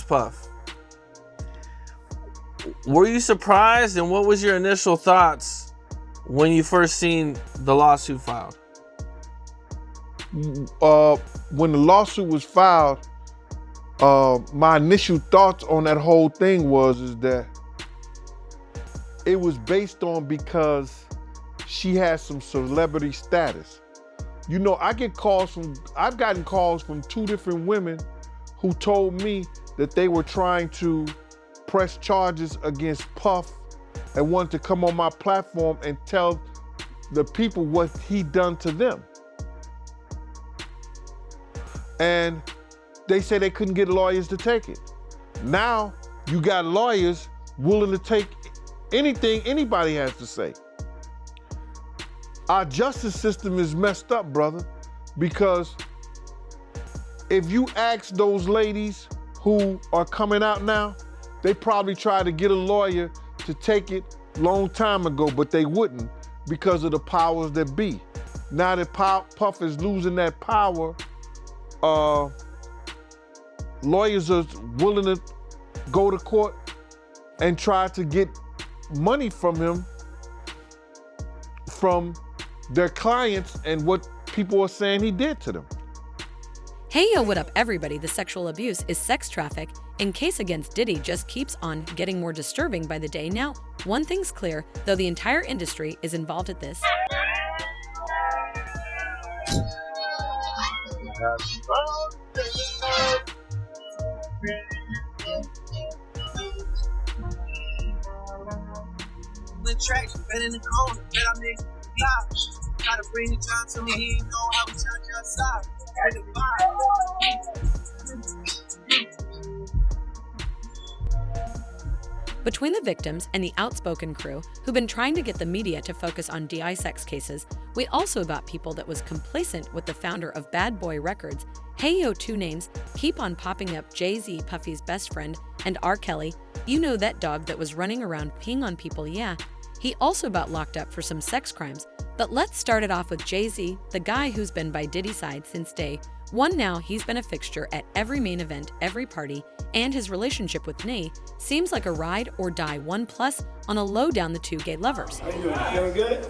Puff. Were you surprised, and what was your initial thoughts when you first seen the lawsuit filed? When the lawsuit was filed, my initial thoughts on that whole thing is that it was based on because she has some celebrity status. You know, I've gotten calls from 2 different women who told me that they were trying to press charges against Puff and wanted to come on my platform and tell the people what he done to them. And they said they couldn't get lawyers to take it. Now you got lawyers willing to take anything anybody has to say. Our justice system is messed up, brother, because if you ask those ladies who are coming out now, they probably tried to get a lawyer to take it long time ago, but they wouldn't because of the powers that be. Now that Puff is losing that power, lawyers are willing to go to court and try to get money from him, from their clients and what people are saying he did to them. Hey yo, what up everybody? The sexual abuse is sex traffic in case against Diddy just keeps on getting more disturbing by the day. Now, one thing's clear, though the entire industry is involved at this. Gotta bring the time to me, he know how we touch outside. Between the victims and the outspoken crew who've been trying to get the media to focus on DI sex cases, we also got people that was complacent with the founder of Bad Boy Records. Hey yo, 2 names keep on popping up: Jay-Z, Puffy's best friend, and R. Kelly. You know that dog that was running around peeing on people, yeah. He also got locked up for some sex crimes. But let's start it off with Jay-Z, the guy who's been by Diddy's side since day 1. Now he's been a fixture at every main event, every party, and his relationship with Nay seems like a ride or die 1+ on a low down the 2 gay lovers. How you doing? Feeling good?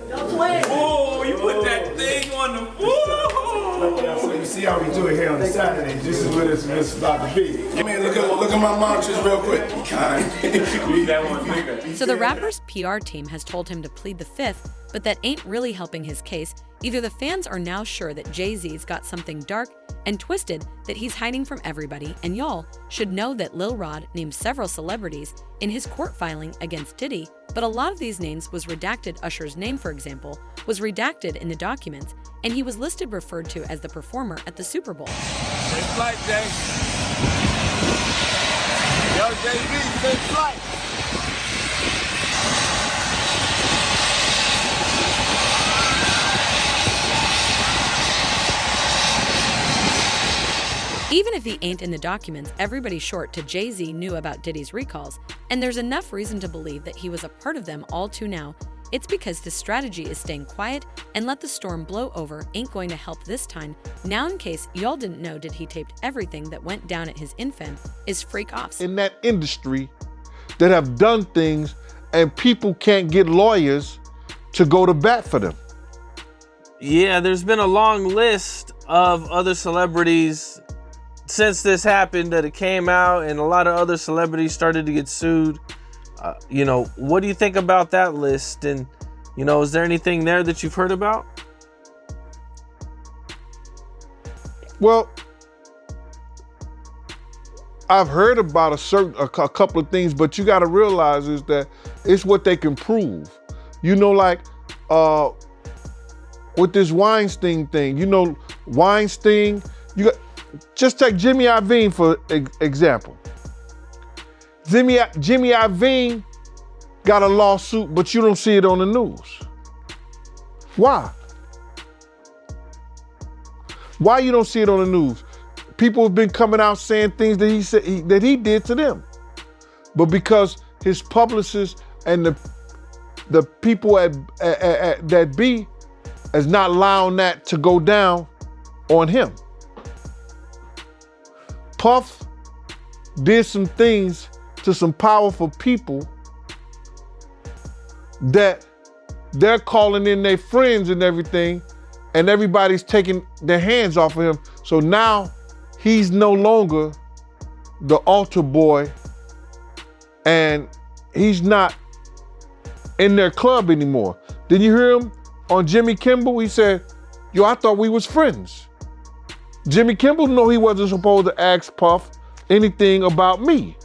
Whoa, you put that thing on the whoa! So you see how we do it here on the Saturdays. This is what it's about to be. I mean, look at my mantras real quick. So the rapper's PR team has told him to plead the 5th, but that ain't really helping his case. Either the fans are now sure that Jay-Z's got something dark and twisted that he's hiding from everybody, and y'all should know that Lil Rod named several celebrities in his court filing against Diddy, but a lot of these names was redacted. Usher's name, for example, was redacted in the documents, and he was listed referred to as the performer at the Super Bowl. Take flight, Jay. Yo, Jay-Z, take flight. Even if he ain't in the documents, everybody short to Jay-Z knew about Diddy's recalls, and there's enough reason to believe that he was a part of them all too now. It's because his strategy is staying quiet and let the storm blow over ain't going to help this time. Now, in case y'all didn't know, Diddy taped everything that went down at his infam is freak-offs. In that industry that have done things and people can't get lawyers to go to bat for them. Yeah, there's been a long list of other celebrities since this happened that it came out, and a lot of other celebrities started to get sued. You know, what do you think about that list? And, you know, is there anything there that you've heard about? Well, I've heard about a couple of things, but you got to realize is that it's what they can prove. You know, like with this Weinstein thing, you know, Weinstein, just take Jimmy Iovine for example. Jimmy Iovine got a lawsuit, but you don't see it on the news. Why? Why you don't see it on the news? People have been coming out saying things that he said that he did to them, but because his publicists and the people at that be is not allowing that to go down on him. Puff did some things to some powerful people that they're calling in their friends and everything, and everybody's taking their hands off of him. So now he's no longer the altar boy, and he's not in their club anymore. Did you hear him on Jimmy Kimmel? He said, yo, I thought we was friends. Jimmy Kimmel knew he wasn't supposed to ask Puff anything about me,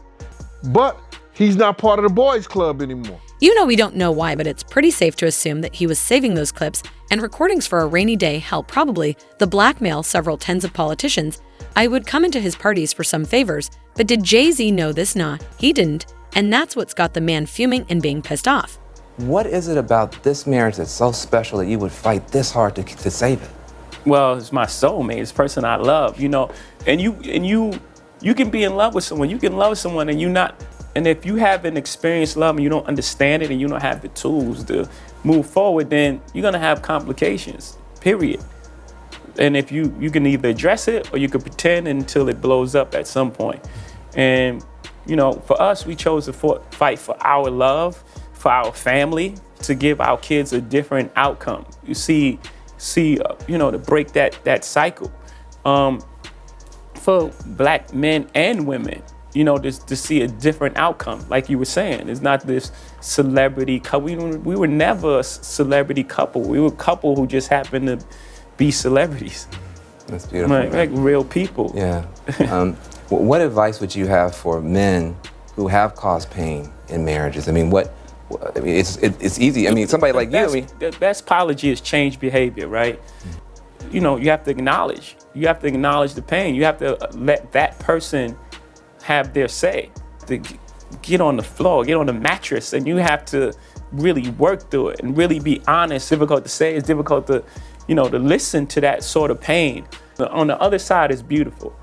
but he's not part of the boys club anymore. You know we don't know why, but it's pretty safe to assume that he was saving those clips and recordings for a rainy day, hell probably the blackmail several tens of politicians. I would come into his parties for some favors, but did Jay-Z know this? Nah, he didn't, and that's what's got the man fuming and being pissed off. What is it about this marriage that's so special that you would fight this hard to save it? Well, it's my soulmate, it's the person I love, you know, and you can be in love with someone, you can love someone and and if you haven't experienced love and you don't understand it and you don't have the tools to move forward, then you're gonna have complications, period. And if you can either address it or you can pretend until it blows up at some point. And, you know, for us, we chose to fight for our love, for our family, to give our kids a different outcome. You see, you know, to break that cycle. For black men and women, you know, to see a different outcome. Like you were saying, it's not this celebrity couple. We were never a celebrity couple. We were a couple who just happened to be celebrities. That's beautiful. Like real people. Yeah. What advice would you have for men who have caused pain in marriages? I mean, it's easy. I mean, somebody like you. The best apology is change behavior, right? You know, you have to acknowledge. You have to acknowledge the pain. You have to let that person have their say. To get on the floor, get on the mattress, and you have to really work through it and really be honest. It's difficult to say. It's difficult to, you know, to listen to that sort of pain. On the other side is beautiful,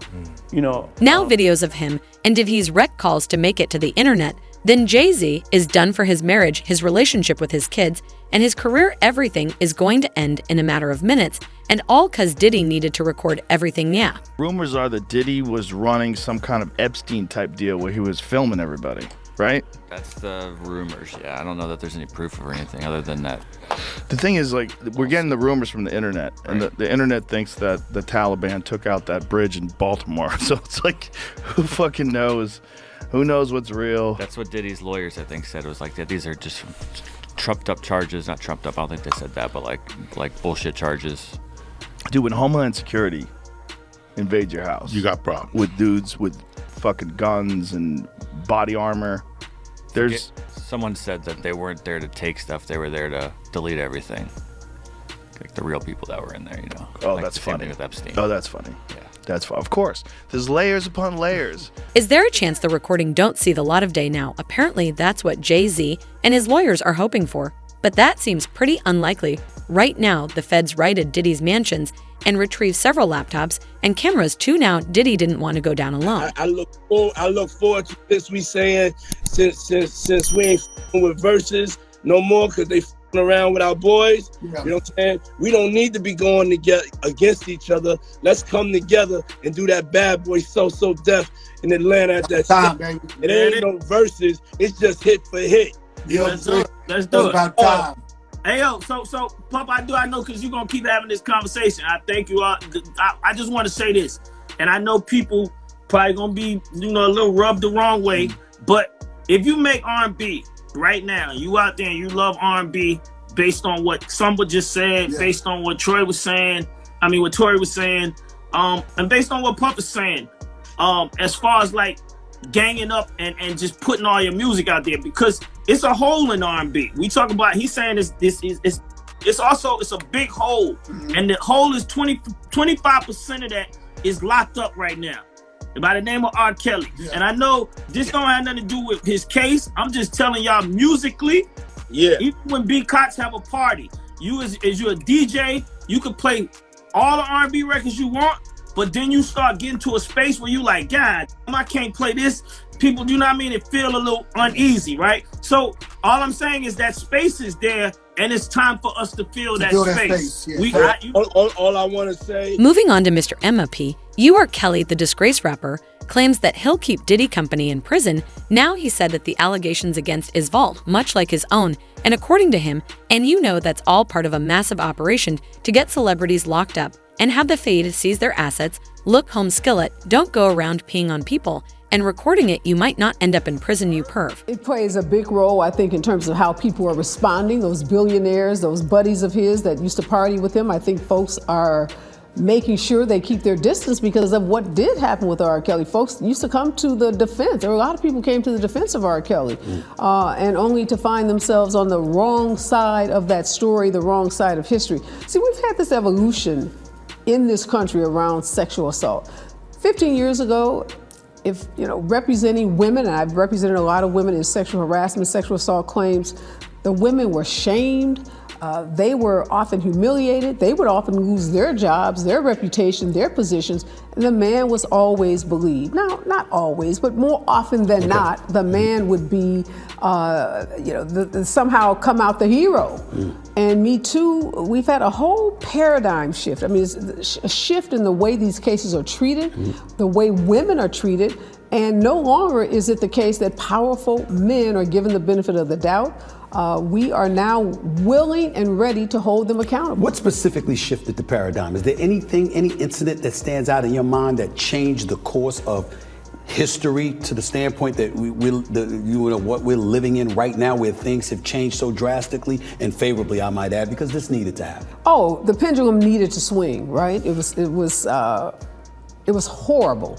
you know. Now videos of him, and if he's wreck calls to make it to the internet, then Jay-Z is done for his marriage, his relationship with his kids, and his career. Everything is going to end in a matter of minutes, and all because Diddy needed to record everything. Yeah. Rumors are that Diddy was running some kind of Epstein type deal where he was filming everybody, right? That's the rumors, yeah. I don't know that there's any proof or anything other than that. The thing is, like, we're getting the rumors from the internet, and Right. the internet thinks that the Taliban took out that bridge in Baltimore. So it's like, who fucking knows? Who knows what's real? That's what Diddy's lawyers, I think, said. It was like, yeah, these are just trumped up charges. Not trumped up, I don't think they said that, but like bullshit charges. Dude, when Homeland Security invade your house, You got problems. with dudes with fucking guns and body armor. There's Someone said that they weren't there to take stuff. They were there to delete everything. Like the real people that were in there, you know. Oh, like that's the same funny. thing with Epstein. Oh, that's funny. Yeah. That's fun. Of course. There's layers upon layers. Is there a chance the recording don't see the light of day now? Apparently, that's what Jay-Z and his lawyers are hoping for. But that seems pretty unlikely. Right now, the feds raided Diddy's mansions and retrieved several laptops and cameras too. Now, Diddy didn't want to go down alone. I look forward to this. We saying since we ain't with verses no more because they around with our boys. You know what I'm saying? We don't need to be going together against each other. Let's come together and do that bad boy so death in Atlanta at that time, baby. It ain't no verses. It's just hit for hit. You know what I'm saying? Let's do it. About time. Hey yo, so Pup, I know because you're gonna keep having this conversation. I thank you. I just want to say this, and I know people probably gonna be, you know, a little rubbed the wrong way, but if you make R&B right now, you out there and you love R&B based on what Sumba just said, based on what Troy was saying, what Tory was saying, and based on what Pup is saying, as far as like ganging up and just putting all your music out there, because it's a hole in R&B. We talk about, he's saying it's also a big hole, and the hole is 25% of that is locked up right now by the name of R. Kelly. And I know this don't have nothing to do with his case. I'm just telling y'all musically, even when B Cots have a party, you as you're a DJ, you could play all the R&B records you want, but then you start getting to a space where you like, God, I can't play this. People, you know what I mean? It feel a little uneasy, right? So all I'm saying is that space is there, and it's time for us to fill that space. All I want to say. Moving on to Mr. MOP, R. Kelly, the disgrace rapper, claims that he'll keep Diddy company in prison. Now he said that the allegations against his vault, much like his own, and according to him, and you know that's all part of a massive operation to get celebrities locked up and have the Fade seize their assets. Look, home skillet, don't go around peeing on people, and recording it, you might not end up in prison, you perv. It plays a big role, I think, in terms of how people are responding. Those billionaires, those buddies of his that used to party with him, I think folks are making sure they keep their distance because of what did happen with R. Kelly. Folks used to come to the defense. There were a lot of people came to the defense of R. Kelly, and only to find themselves on the wrong side of that story, the wrong side of history. See, we've had this evolution in this country around sexual assault. 15 years ago, if representing women, and I've represented a lot of women in sexual harassment, sexual assault claims, the women were shamed. They were often humiliated. They would often lose their jobs, their reputation, their positions, and the man was always believed. Now, not always, but more often than not, the man would be, somehow come out the hero. And Me Too, we've had a whole paradigm shift. I mean, it's a shift in the way these cases are treated, the way women are treated, and no longer is it the case that powerful men are given the benefit of the doubt. We are now willing and ready to hold them accountable. What specifically shifted the paradigm? Is there any incident that stands out in your mind that changed the course of history to the standpoint that what we're living in right now, where things have changed so drastically and favorably, I might add, because this needed to happen? Oh, the pendulum needed to swing, right? It was horrible,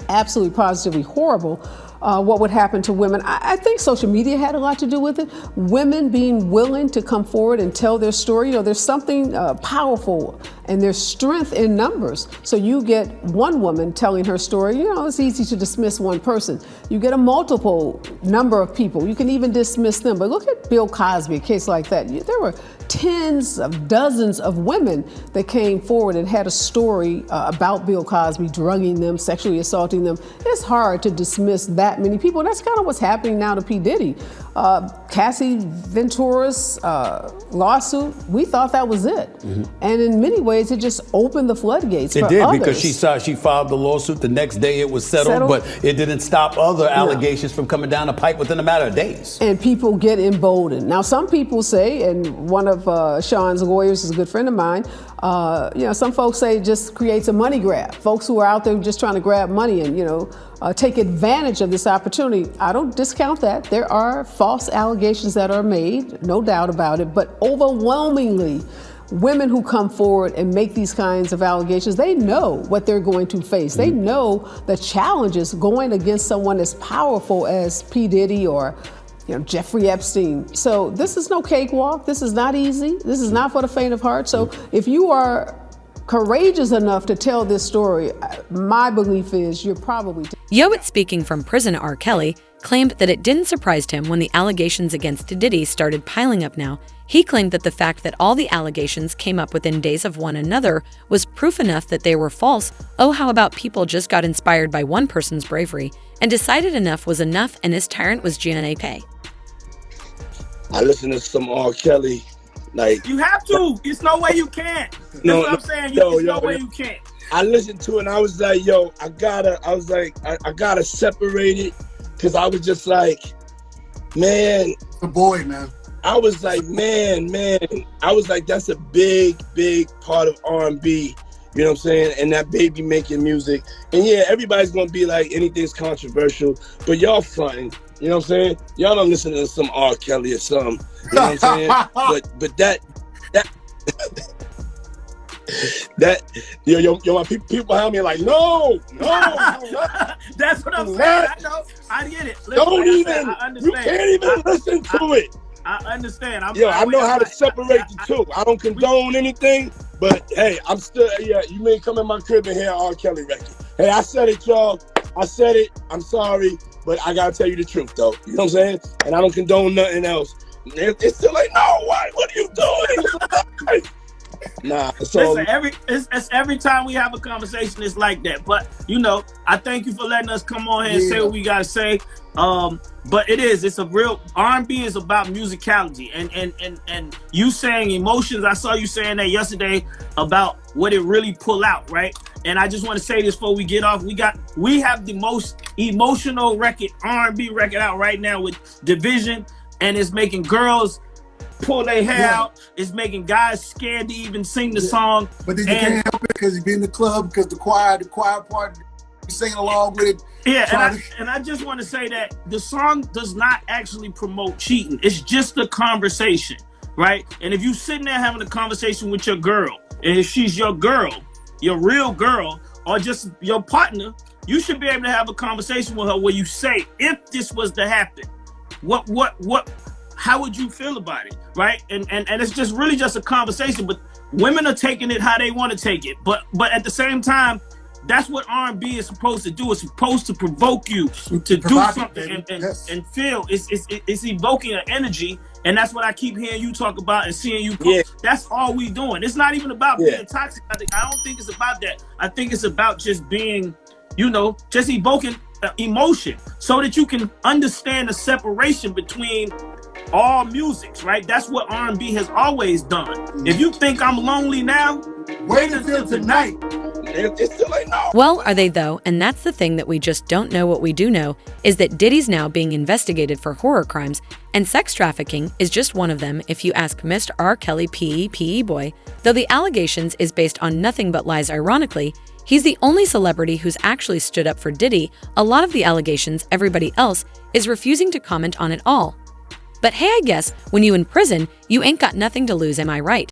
absolutely positively horrible. What would happen to women. I think social media had a lot to do with it. Women being willing to come forward and tell their story. There's something powerful and there's strength in numbers. So you get one woman telling her story, it's easy to dismiss one person. You get a multiple number of people. You can even dismiss them. But look at Bill Cosby, a case like that. There were tens of dozens of women that came forward and had a story about Bill Cosby, drugging them, sexually assaulting them. It's hard to dismiss that many people. And that's kind of what's happening now to P. Diddy. Cassie Ventura's lawsuit, we thought that was it. And in many ways, it just opened the floodgates for others. It did, because she filed the lawsuit. The next day it was settled, but it didn't stop other allegations from coming down the pipe within a matter of days. And people get emboldened. Now, some people say, and one of Sean's lawyers is a good friend of mine, some folks say it just creates a money grab. Folks who are out there just trying to grab money and, take advantage of this opportunity. I don't discount that. There are false allegations that are made, no doubt about it, but overwhelmingly, women who come forward and make these kinds of allegations, they know what they're going to face. They know the challenges going against someone as powerful as P. Diddy or Jeffrey Epstein. So this is no cakewalk. This is not easy. This is not for the faint of heart. So if you are courageous enough to tell this story, my belief is you're probably... Yoet, speaking from prison, R. Kelly, claimed that it didn't surprise him when the allegations against Diddy started piling up now. He claimed that the fact that all the allegations came up within days of one another was proof enough that they were false. Oh, how about people just got inspired by one person's bravery and decided enough was enough and his tyrant was GNAK. I listen to some R. Kelly. Like, you have to. It's no way you can't. That's what I'm saying. There's no way you can't. I listened to it and I was like, I gotta separate it, because I was just like, man. The boy, man. I was like, man. I was like, that's a big part of R&B. You know what I'm saying? And that baby making music. And yeah, everybody's gonna be like, anything's controversial, but y'all fronting. You know what I'm saying? Y'all don't listen to some R. Kelly or something. You know what I'm saying? But that my people behind me are like, no. That's what I'm saying. I know. I get it. Listen, don't even. I understand. You can't even listen to it. I understand. I know how to separate the two. I don't condone anything, but hey, I'm still, you may come in my crib and hear an R. Kelly record. Hey, I said it, y'all. I said it. I'm sorry, but I gotta tell you the truth, though. You know what I'm saying? And I don't condone nothing else. It's still like, no, what are you doing? Nah. So listen, every time we have a conversation, it's like that. But I thank you for letting us come on here and say what we gotta say. But it's a real R&B is about musicality and you saying emotions. I saw you saying that yesterday about what it really pull out, right? And I just want to say this before we get off. We have the most emotional record, R&B record out right now with Division, and it's making girls pull their hair out. It's making guys scared to even sing the song. But then you can't help it because you be in the club because the choir part, singing along with it. Yeah, and I just want to say that the song does not actually promote cheating. It's just a conversation, right? And if you sitting there having a conversation with your girl, and if she's your girl, your real girl, or just your partner, you should be able to have a conversation with her where you say, if this was to happen, how would you feel about it, right? And it's just really just a conversation, but women are taking it how they want to take it. But at the same time, that's what R&B is supposed to do. It's supposed to provoke you to do something and feel. It's evoking an energy, and that's what I keep hearing you talk about and seeing you. That's all we doing. It's not even about being toxic. I don't think it's about that. I think it's about just being, just evoking emotion so that you can understand the separation between all musics, right? That's what R&B has always done. If you think I'm lonely now, wait until tonight. It's still ain't no. Well, are they though? And that's the thing that we just don't know. What we do know is that Diddy's now being investigated for horror crimes, and sex trafficking is just one of them if you ask Mr. R. Kelly P.E. Boy. Though the allegations is based on nothing but lies, ironically, he's the only celebrity who's actually stood up for Diddy. A lot of the allegations, everybody else is refusing to comment on it all. But hey, I guess when you in prison, you ain't got nothing to lose, am I right?